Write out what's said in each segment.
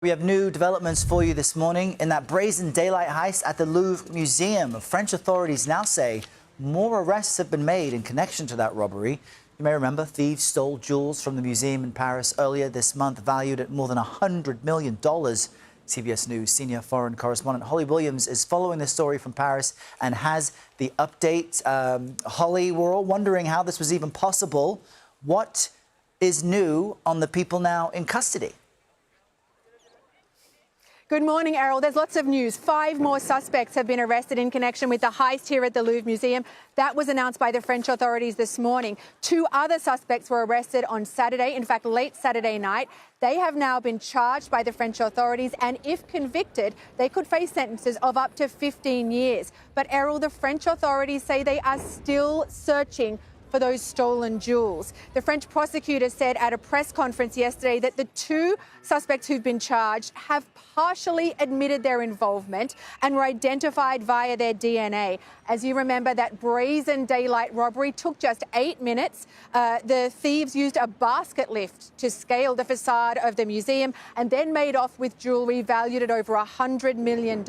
We have new developments for you this morning in that brazen daylight heist at the Louvre Museum. French authorities now say more arrests have been made in connection to that robbery. You may remember thieves stole jewels from the museum in Paris earlier this month, valued at more than $100 million. CBS News senior foreign correspondent Holly Williams is following this story from Paris and has the update. Holly, we're all wondering how this was even possible. What is new on the people now in custody? Good morning, Errol. There's lots of news. 5 more suspects have been arrested in connection with the heist here at the Louvre Museum. That was announced by the French authorities this morning. 2 other suspects were arrested on Saturday, in fact, late Saturday night. They have now been charged by the French authorities, and if convicted, they could face sentences of up to 15 years. But, Errol, the French authorities say they are still searching for those stolen jewels. The French prosecutor said at a press conference yesterday that the 2 suspects who've been charged have partially admitted their involvement and were identified via their DNA. As you remember, that brazen daylight robbery took just 8 minutes. The thieves used a basket lift to scale the facade of the museum and then made off with jewellery valued at over $100 million.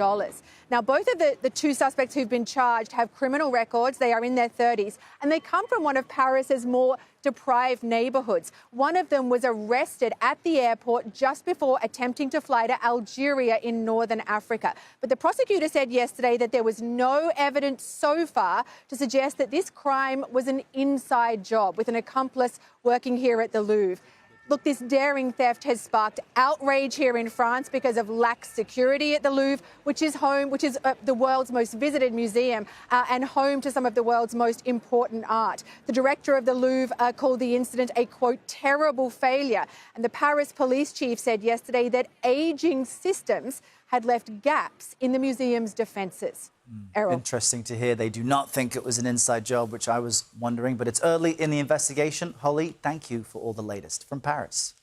Now, both of the 2 suspects who've been charged have criminal records. They are in their 30s, and they come from one of Paris's more deprived neighbourhoods. One of them was arrested at the airport just before attempting to fly to Algeria in northern Africa. But the prosecutor said yesterday that there was no evidence so far to suggest that this crime was an inside job with an accomplice working here at the Louvre. Look, this daring theft has sparked outrage here in France because of lax security at the Louvre, which is the world's most visited museum and home to some of the world's most important art. The director of the Louvre called the incident a, quote, terrible failure. And the Paris police chief said yesterday that ageing systems had left gaps in the museum's defences. Errol. Interesting to hear. They do not think it was an inside job, which I was wondering, but it's early in the investigation. Holly, thank you for all the latest from Paris.